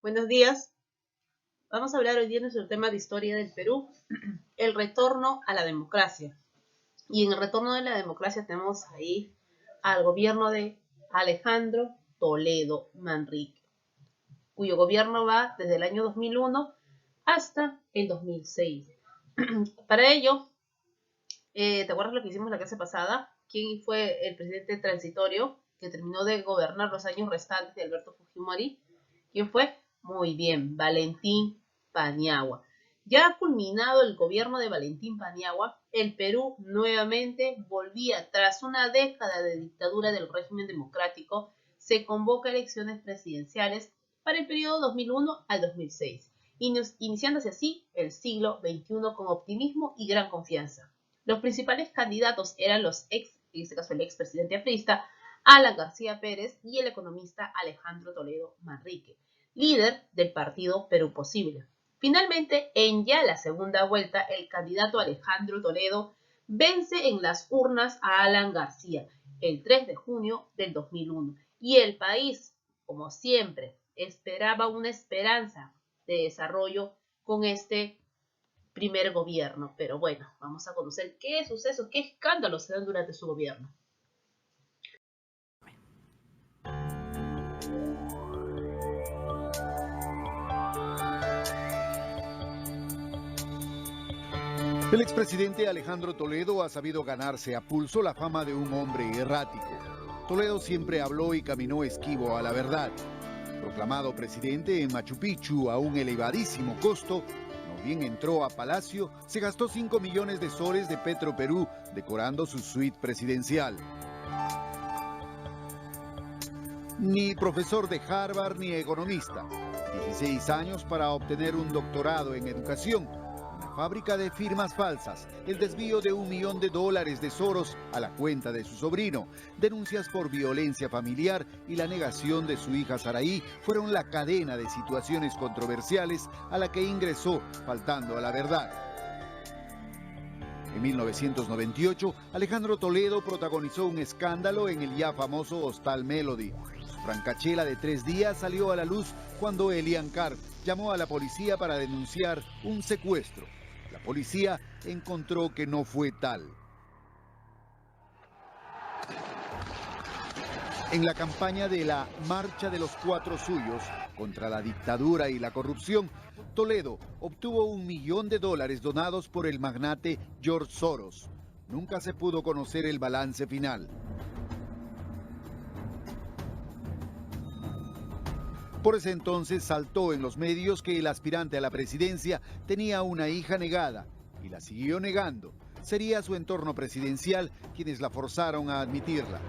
Buenos días. Vamos a hablar hoy día de nuestro tema de historia del Perú, el retorno a la democracia. Y en el retorno de la democracia tenemos ahí al gobierno de Alejandro Toledo Manrique, cuyo gobierno va desde el año 2001 hasta el 2006. Para ello, ¿te acuerdas lo que hicimos la clase pasada? ¿Quién fue el presidente transitorio que terminó de gobernar los años restantes de Alberto Fujimori? ¿Quién fue? Muy bien, Valentín Paniagua. Ya culminado el gobierno de Valentín Paniagua, el Perú nuevamente volvía, tras una década de dictadura del régimen democrático, se convoca elecciones presidenciales para el periodo 2001 al 2006, iniciándose así el siglo XXI con optimismo y gran confianza. Los principales candidatos eran en este caso el expresidente aprista, Alan García Pérez, y el economista Alejandro Toledo Manrique, líder del partido Perú Posible. Finalmente, en ya la segunda vuelta, el candidato Alejandro Toledo vence en las urnas a Alan García el 3 de junio del 2001. Y el país, como siempre, esperaba una esperanza de desarrollo con este primer gobierno. Pero bueno, vamos a conocer qué sucesos, qué escándalos se dan durante su gobierno. El expresidente Alejandro Toledo ha sabido ganarse a pulso la fama de un hombre errático. Toledo siempre habló y caminó esquivo a la verdad. Proclamado presidente en Machu Picchu a un elevadísimo costo, no bien entró a Palacio, se gastó 5 millones de soles de Petroperú decorando su suite presidencial. Ni profesor de Harvard ni economista. 16 años para obtener un doctorado en educación. Fábrica de firmas falsas, el desvío de $1 millón de Soros a la cuenta de su sobrino, denuncias por violencia familiar y la negación de su hija Saraí fueron la cadena de situaciones controversiales a la que ingresó faltando a la verdad. En 1998, Alejandro Toledo protagonizó un escándalo en el ya famoso Hostal Melody. Su francachela de 3 días salió a la luz cuando Elian Carp llamó a la policía para denunciar un secuestro. La policía encontró que no fue tal. En la campaña de la Marcha de los Cuatro Suyos contra la dictadura y la corrupción, Toledo obtuvo $1 millón donados por el magnate George Soros. Nunca se pudo conocer el balance final. Por ese entonces saltó en los medios que el aspirante a la presidencia tenía una hija negada y la siguió negando. Sería su entorno presidencial quienes la forzaron a admitirla.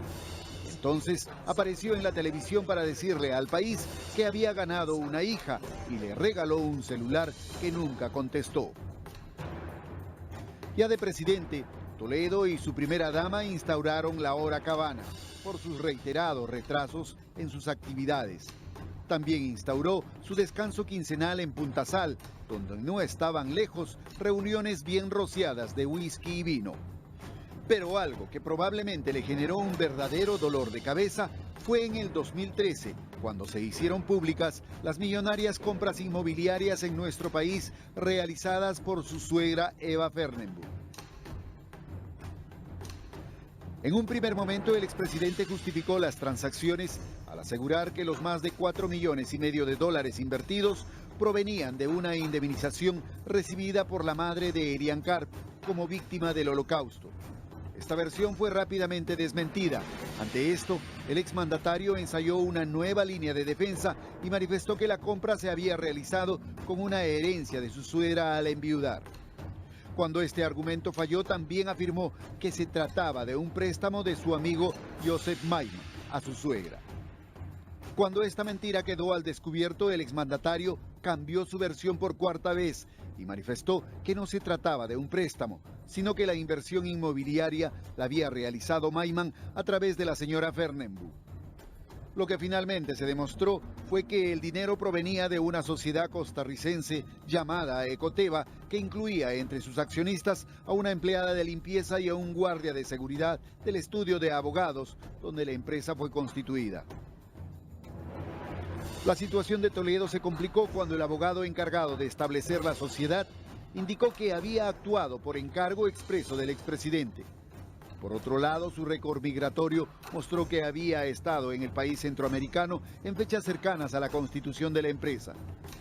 Entonces apareció en la televisión para decirle al país que había ganado una hija y le regaló un celular que nunca contestó. Ya de presidente, Toledo y su primera dama instauraron la hora cabana por sus reiterados retrasos en sus actividades. También instauró su descanso quincenal en Punta Sal, donde no estaban lejos reuniones bien rociadas de whisky y vino. Pero algo que probablemente le generó un verdadero dolor de cabeza fue en el 2013, cuando se hicieron públicas las millonarias compras inmobiliarias en nuestro país realizadas por su suegra Eva Fernenbusch. En un primer momento, el expresidente justificó las transacciones al asegurar que los más de $4,5 millones invertidos provenían de una indemnización recibida por la madre de Elian Carp como víctima del Holocausto. Esta versión fue rápidamente desmentida. Ante esto, el exmandatario ensayó una nueva línea de defensa y manifestó que la compra se había realizado con una herencia de su suegra al enviudar. Cuando este argumento falló, también afirmó que se trataba de un préstamo de su amigo Joseph Mayman a su suegra. Cuando esta mentira quedó al descubierto, el exmandatario cambió su versión por cuarta vez y manifestó que no se trataba de un préstamo, sino que la inversión inmobiliaria la había realizado Mayman a través de la señora Fernenbusch. Lo que finalmente se demostró fue que el dinero provenía de una sociedad costarricense llamada Ecoteva, que incluía entre sus accionistas a una empleada de limpieza y a un guardia de seguridad del estudio de abogados donde la empresa fue constituida. La situación de Toledo se complicó cuando el abogado encargado de establecer la sociedad indicó que había actuado por encargo expreso del expresidente. Por otro lado, su récord migratorio mostró que había estado en el país centroamericano en fechas cercanas a la constitución de la empresa.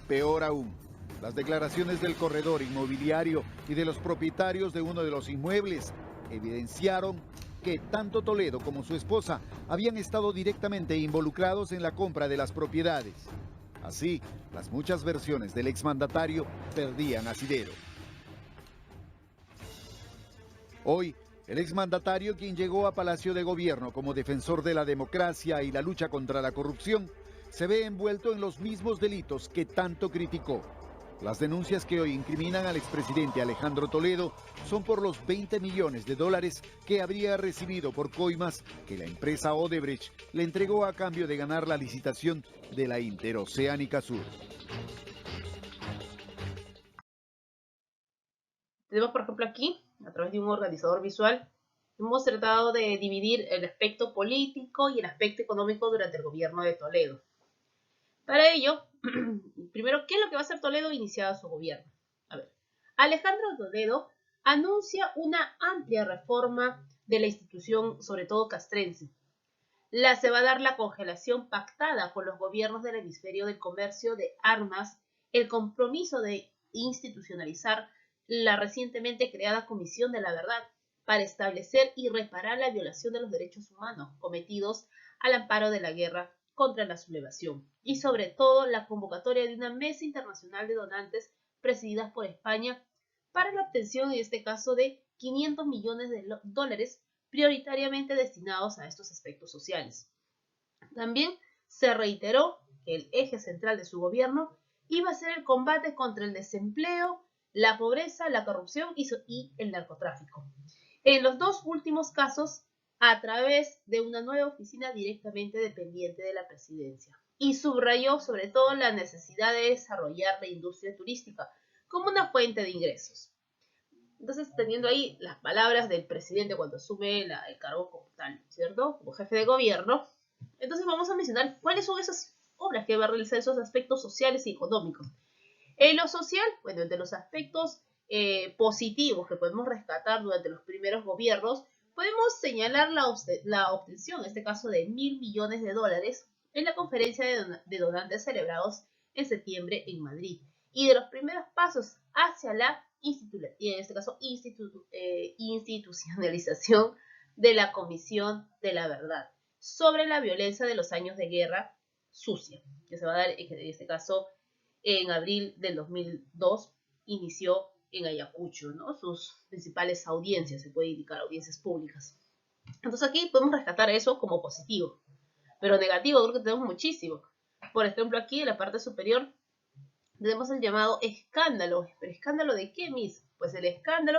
Peor aún, las declaraciones del corredor inmobiliario y de los propietarios de uno de los inmuebles evidenciaron que tanto Toledo como su esposa habían estado directamente involucrados en la compra de las propiedades. Así, las muchas versiones del exmandatario perdían asidero. Hoy, el exmandatario, quien llegó a Palacio de Gobierno como defensor de la democracia y la lucha contra la corrupción, se ve envuelto en los mismos delitos que tanto criticó. Las denuncias que hoy incriminan al expresidente Alejandro Toledo son por los 20 millones de dólares que habría recibido por coimas que la empresa Odebrecht le entregó a cambio de ganar la licitación de la Interoceánica Sur. Tenemos, por ejemplo, aquí, a través de un organizador visual, hemos tratado de dividir el aspecto político y el aspecto económico durante el gobierno de Toledo. Para ello, primero, ¿qué es lo que va a hacer Toledo iniciado su gobierno? A ver, Alejandro Toledo anuncia una amplia reforma de la institución, sobre todo castrense. Se va a dar la congelación pactada con los gobiernos del hemisferio de comercio de armas, el compromiso de institucionalizar la recientemente creada Comisión de la Verdad para establecer y reparar la violación de los derechos humanos cometidos al amparo de la guerra contra la sublevación, y sobre todo la convocatoria de una mesa internacional de donantes presididas por España para la obtención, en este caso, de 500 millones de dólares prioritariamente destinados a estos aspectos sociales. También se reiteró que el eje central de su gobierno iba a ser el combate contra el desempleo, la pobreza, la corrupción y el narcotráfico. En los dos últimos casos, a través de una nueva oficina directamente dependiente de la presidencia. Y subrayó sobre todo la necesidad de desarrollar la industria turística como una fuente de ingresos. Entonces, teniendo ahí las palabras del presidente cuando asume el cargo como tal, ¿cierto? Como jefe de gobierno, entonces vamos a mencionar cuáles son esas obras que va a realizar, esos aspectos sociales y económicos. En lo social, bueno, entre los aspectos positivos que podemos rescatar durante los primeros gobiernos, podemos señalar la obtención, en este caso, de 1.000 millones de dólares en la conferencia de donantes celebrados en septiembre en Madrid, y de los primeros pasos hacia la institucionalización de la Comisión de la Verdad sobre la violencia de los años de guerra sucia, que se va a dar en este caso en abril del 2002, inició en Ayacucho, ¿no? Sus principales audiencias, se puede indicar, audiencias públicas. Entonces aquí podemos rescatar eso como positivo, pero negativo creo que tenemos muchísimo. Por ejemplo, aquí en la parte superior tenemos el llamado escándalo. ¿Pero escándalo de qué, Miss? Pues el escándalo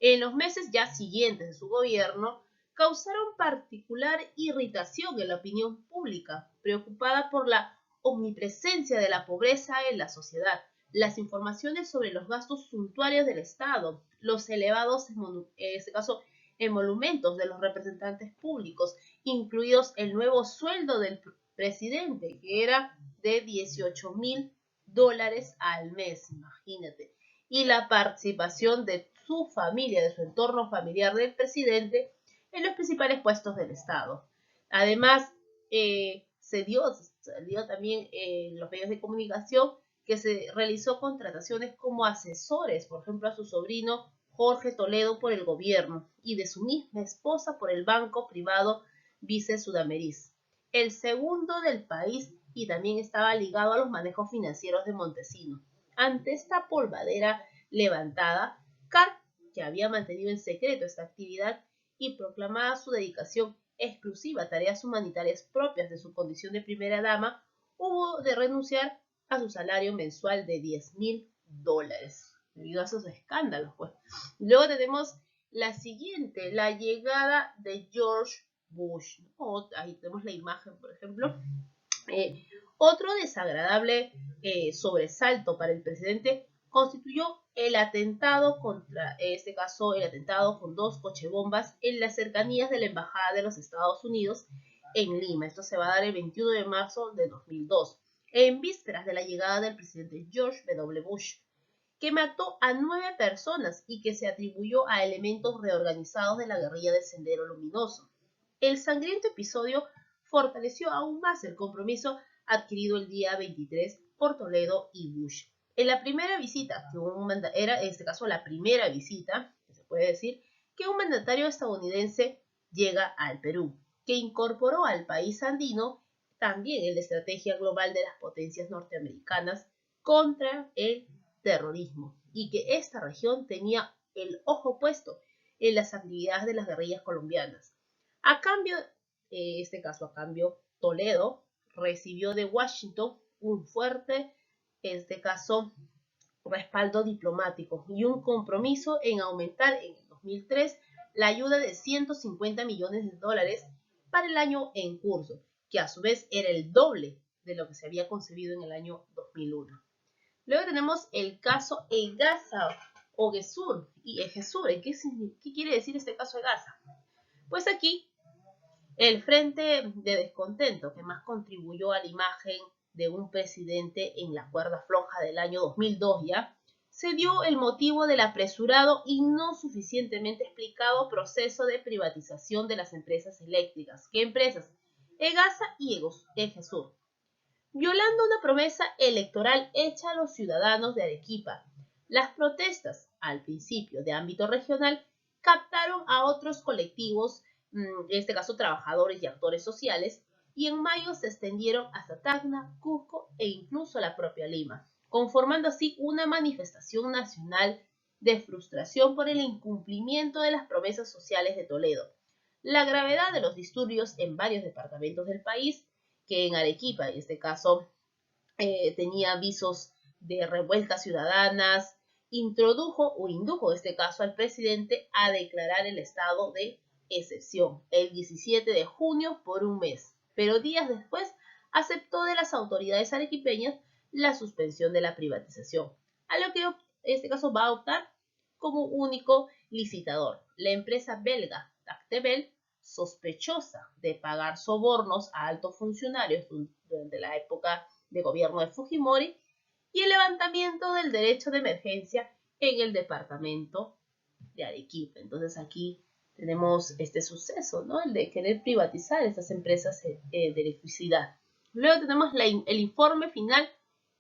en los meses ya siguientes de su gobierno causaron particular irritación en la opinión pública, preocupada por la omnipresencia de la pobreza en la sociedad, las informaciones sobre los gastos suntuarios del Estado, los elevados, en este caso, emolumentos de los representantes públicos, incluidos el nuevo sueldo del presidente, que era de 18.000 dólares al mes, imagínate, y la participación de su familia, de su entorno familiar del presidente en los principales puestos del Estado. Además, salió también en los medios de comunicación que se realizó contrataciones como asesores, por ejemplo, a su sobrino Jorge Toledo por el gobierno y de su misma esposa por el banco privado Vice Sudamerís, el segundo del país, y también estaba ligado a los manejos financieros de Montesino. Ante esta polvadera levantada, Carr, que había mantenido en secreto esta actividad y proclamaba su dedicación exclusiva a tareas humanitarias propias de su condición de primera dama, hubo de renunciar a su salario mensual de 10.000 dólares, debido a esos escándalos, pues. Luego tenemos la siguiente, la llegada de George Bush, ¿no? Ahí tenemos la imagen, por ejemplo. Otro desagradable sobresalto para el presidente constituyó el atentado contra, en este caso, el atentado con 2 cochebombas en las cercanías de la Embajada de los Estados Unidos en Lima. Esto se va a dar el 21 de marzo de 2002. en vísperas de la llegada del presidente George W. Bush, que mató a 9 personas y que se atribuyó a elementos reorganizados de la guerrilla del Sendero Luminoso. El sangriento episodio fortaleció aún más el compromiso adquirido el día 23 por Toledo y Bush. En la primera visita, era en este caso la primera visita, que se puede decir, que un mandatario estadounidense llega al Perú, que incorporó al país andino también en la estrategia global de las potencias norteamericanas contra el terrorismo, y que esta región tenía el ojo puesto en las actividades de las guerrillas colombianas. A cambio, a cambio, Toledo recibió de Washington un fuerte, respaldo diplomático y un compromiso en aumentar en el 2003 la ayuda de 150 millones de dólares para el año en curso, que a su vez era el doble de lo que se había concebido en el año 2001. Luego tenemos el caso Egasa o Gesur. ¿Y Gesur? ¿Qué quiere decir este caso Egasa? Pues aquí el frente de descontento que más contribuyó a la imagen de un presidente en la cuerda floja del año 2002 ya, se dio el motivo del apresurado y no suficientemente explicado proceso de privatización de las empresas eléctricas. ¿Qué empresas? Egasa y Egesur, violando una promesa electoral hecha a los ciudadanos de Arequipa. Las protestas, al principio de ámbito regional, captaron a otros colectivos, en este caso trabajadores y actores sociales, y en mayo se extendieron hasta Tacna, Cusco e incluso la propia Lima, conformando así una manifestación nacional de frustración por el incumplimiento de las promesas sociales de Toledo. La gravedad de los disturbios en varios departamentos del país, que en Arequipa, en este caso, tenía avisos de revueltas ciudadanas, introdujo o indujo en este caso al presidente a declarar el estado de excepción el 17 de junio por un mes, pero días después aceptó de las autoridades arequipeñas la suspensión de la privatización, a lo que en este caso va a optar como único licitador la empresa belga Tactebel, sospechosa de pagar sobornos a altos funcionarios durante la época de gobierno de Fujimori, y el levantamiento del derecho de emergencia en el departamento de Arequipa. Entonces aquí tenemos este suceso, ¿no? El de querer privatizar estas empresas de electricidad. Luego tenemos el informe final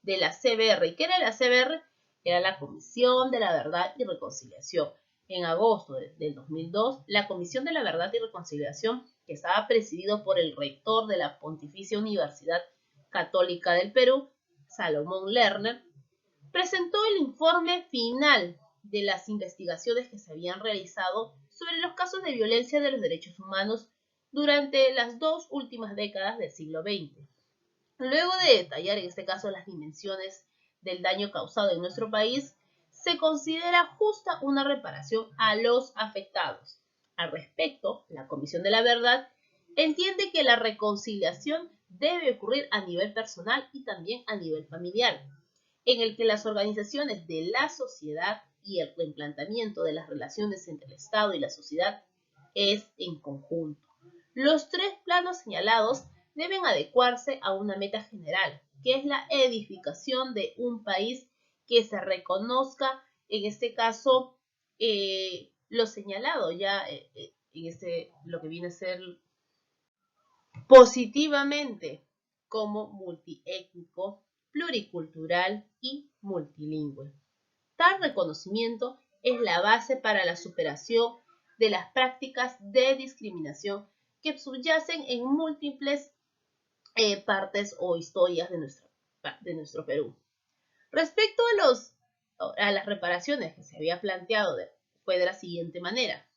de la CBR. ¿Qué era la CBR? Era la Comisión de la Verdad y Reconciliación. En agosto del 2002, la Comisión de la Verdad y Reconciliación, que estaba presidido por el rector de la Pontificia Universidad Católica del Perú, Salomón Lerner, presentó el informe final de las investigaciones que se habían realizado sobre los casos de violencia de los derechos humanos durante las 2 últimas décadas del siglo XX. Luego de detallar en este caso las dimensiones del daño causado en nuestro país, se considera justa una reparación a los afectados. Al respecto, la Comisión de la Verdad entiende que la reconciliación debe ocurrir a nivel personal y también a nivel familiar, en el que las organizaciones de la sociedad y el replanteamiento de las relaciones entre el Estado y la sociedad es en conjunto. Los 3 planos señalados deben adecuarse a una meta general, que es la edificación de un país que se reconozca, en este caso, lo señalado ya lo que viene a ser positivamente como multiétnico, pluricultural y multilingüe. Tal reconocimiento es la base para la superación de las prácticas de discriminación que subyacen en múltiples partes o historias de nuestro Perú. Respecto a las reparaciones que se había planteado, fue de la siguiente manera.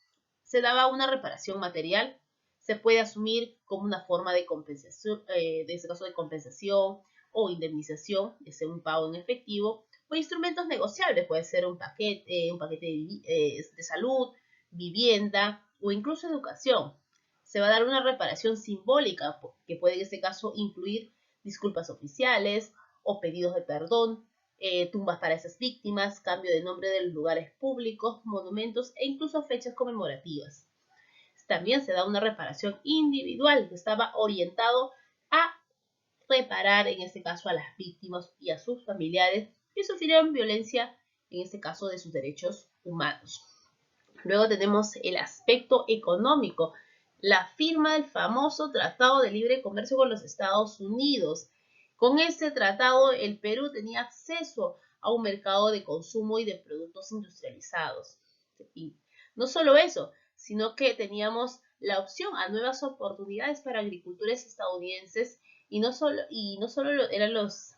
Se daba una reparación material, se puede asumir como una forma de compensación, de este caso de compensación o indemnización, es un pago en efectivo, o instrumentos negociables, puede ser un paquete de salud, vivienda o incluso educación. Se va a dar una reparación simbólica que puede en este caso incluir disculpas oficiales o pedidos de perdón, tumbas para esas víctimas, cambio de nombre de los lugares públicos, monumentos e incluso fechas conmemorativas. También se da una reparación individual que estaba orientado a reparar en este caso a las víctimas y a sus familiares que sufrieron violencia, en este caso de sus derechos humanos. Luego tenemos el aspecto económico, la firma del famoso Tratado de Libre Comercio con los Estados Unidos. Con este tratado el Perú tenía acceso a un mercado de consumo y de productos industrializados. Y no solo eso, sino que teníamos la opción a nuevas oportunidades para agricultores estadounidenses y no solo eran los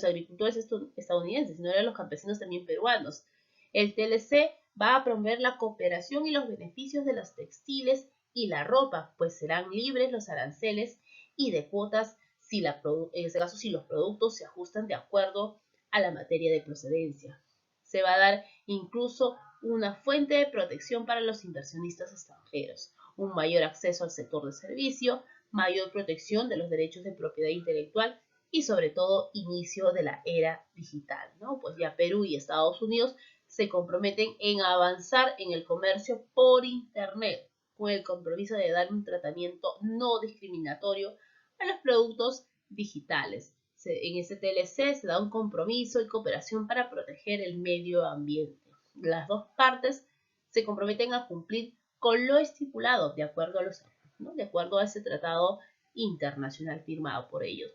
agricultores estadounidenses, sino eran los campesinos también peruanos. El TLC va a promover la cooperación y los beneficios de los textiles y la ropa, pues serán libres los aranceles y de cuotas en este caso si los productos se ajustan de acuerdo a la materia de procedencia. Se va a dar incluso una fuente de protección para los inversionistas extranjeros, un mayor acceso al sector de servicio, mayor protección de los derechos de propiedad intelectual y sobre todo inicio de la era digital, ¿no? Pues ya Perú y Estados Unidos se comprometen en avanzar en el comercio por Internet, con el compromiso de dar un tratamiento no discriminatorio a los productos digitales. En este TLC se da un compromiso y cooperación para proteger el medio ambiente. Las dos partes se comprometen a cumplir con lo estipulado de acuerdo a ese tratado internacional firmado por ellos.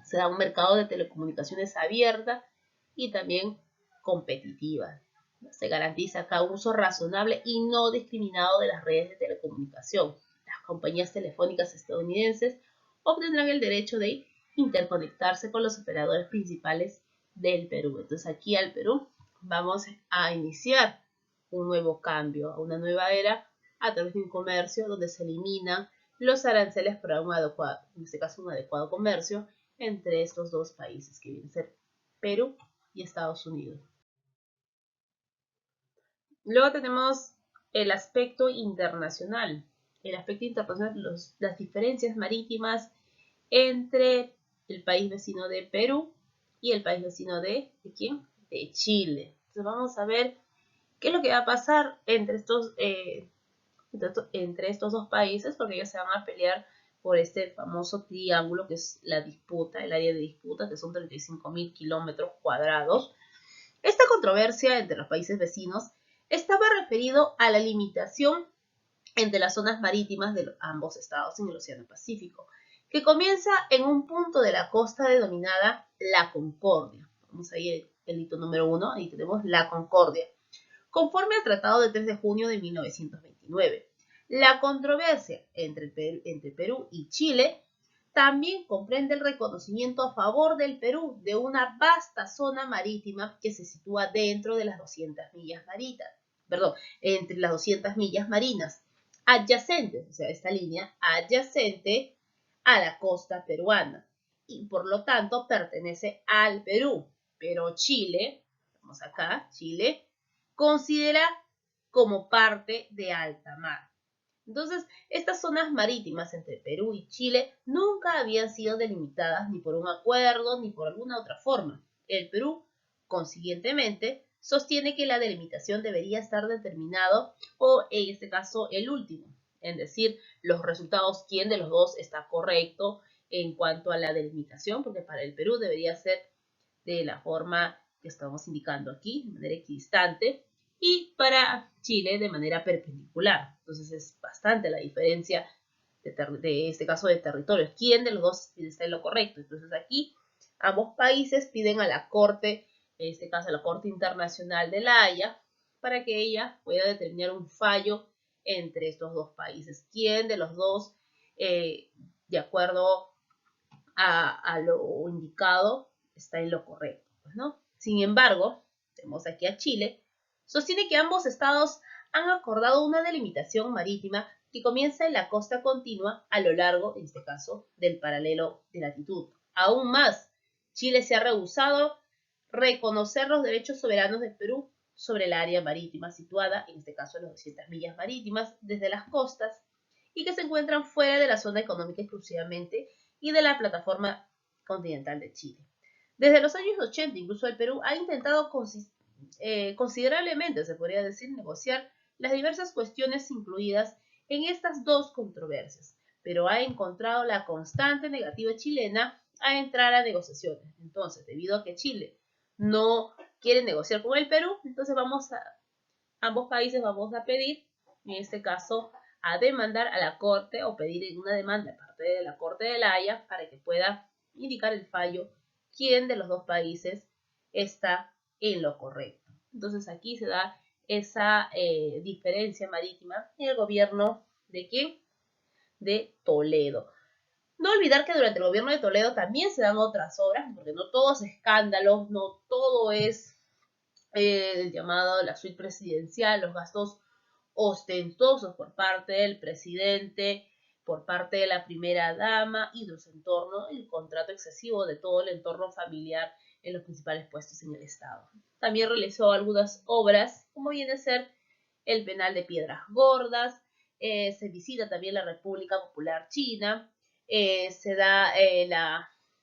Se da un mercado de telecomunicaciones abierta y también competitiva. Se garantiza acá un uso razonable y no discriminado de las redes de telecomunicación. Las compañías telefónicas estadounidenses obtendrán el derecho de interconectarse con los operadores principales del Perú. Entonces aquí al Perú vamos a iniciar un nuevo cambio, una nueva era a través de un comercio donde se eliminan los aranceles para un adecuado, en este caso un adecuado comercio entre estos dos países que vienen a ser Perú y Estados Unidos. Luego tenemos el aspecto internacional. El aspecto internacional, las diferencias marítimas entre el país vecino de Perú y el país vecino ¿de quién? De Chile. Entonces vamos a ver qué es lo que va a pasar entre estos dos países, porque ellos se van a pelear por este famoso triángulo que es la disputa, el área de disputa, que son 35.000 kilómetros cuadrados. Esta controversia entre los países vecinos estaba referido a la limitación entre las zonas marítimas de ambos estados en el Océano Pacífico, que comienza en un punto de la costa denominada La Concordia. Vamos a ir el hito número 1, ahí tenemos La Concordia, conforme al Tratado de 3 de junio de 1929. La controversia entre Perú y Chile también comprende el reconocimiento a favor del Perú de una vasta zona marítima que se sitúa dentro de las 200 millas marinas, entre las 200 millas marinas, adyacentes, o sea, esta línea adyacente a la costa peruana y por lo tanto pertenece al Perú. Pero Chile, vamos acá, Chile, considera como parte de alta mar. Entonces, estas zonas marítimas entre Perú y Chile nunca habían sido delimitadas ni por un acuerdo ni por alguna otra forma. El Perú, consiguientemente, sostiene que la delimitación debería estar determinado o, en este caso, el último, es decir, los resultados, quién de los dos está correcto en cuanto a la delimitación, porque para el Perú debería ser de la forma que estamos indicando aquí, de manera equidistante, y para Chile de manera perpendicular. Entonces es bastante la diferencia de este caso de territorios. ¿Quién de los dos está en lo correcto? Entonces aquí ambos países piden a la Corte, en este caso a la Corte Internacional de La Haya, para que ella pueda determinar un fallo entre estos dos países. ¿Quién de los dos, de acuerdo a lo indicado, está en lo correcto? Pues, ¿no? Sin embargo, tenemos aquí a Chile, sostiene que ambos estados han acordado una delimitación marítima que comienza en la costa continua a lo largo, en este caso, del paralelo de latitud. Aún más, Chile se ha rehusado reconocer los derechos soberanos del Perú sobre el área marítima situada, en este caso, en las 200 millas marítimas desde las costas y que se encuentran fuera de la zona económica exclusivamente y de la plataforma continental de Chile. Desde los años 80, incluso el Perú ha intentado considerablemente, se podría decir, negociar las diversas cuestiones incluidas en estas dos controversias, pero ha encontrado la constante negativa chilena a entrar a negociaciones. Entonces, debido a que Chile no quiere negociar con el Perú, entonces ambos países vamos a pedir, en este caso, a demandar a la Corte o pedir una demanda de parte de la Corte de La Haya para que pueda indicar el fallo quién de los dos países está en lo correcto. Entonces aquí se da esa diferencia marítima en el gobierno de ¿quién? De Toledo. No olvidar que durante el gobierno de Toledo también se dan otras obras, porque no todo es escándalo, no todo es el llamado la suite presidencial, los gastos ostentosos por parte del presidente, por parte de la primera dama y de su entorno, el contrato excesivo de todo el entorno familiar en los principales puestos en el Estado. También realizó algunas obras, como viene a ser el penal de Piedras Gordas, se visita también la República Popular China, se da en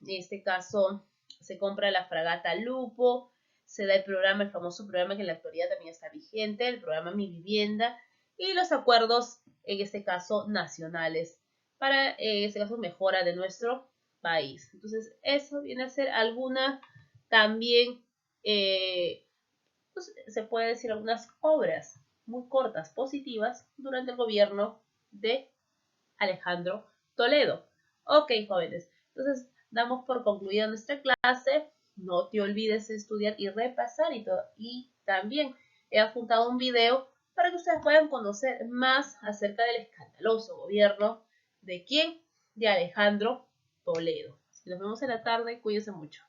este caso, se compra la fragata Lupo, se da el famoso programa que en la actualidad también está vigente, el programa Mi Vivienda, y los acuerdos, en este caso, nacionales, para, en este caso, mejora de nuestro país. Entonces, eso viene a ser alguna también, pues, se puede decir algunas obras muy cortas, positivas, durante el gobierno de Alejandro Toledo. Ok, jóvenes, entonces damos por concluida nuestra clase. No te olvides de estudiar y repasar y también he adjuntado un video para que ustedes puedan conocer más acerca del escandaloso gobierno de quién, de Alejandro Toledo. Nos vemos en la tarde, cuídense mucho.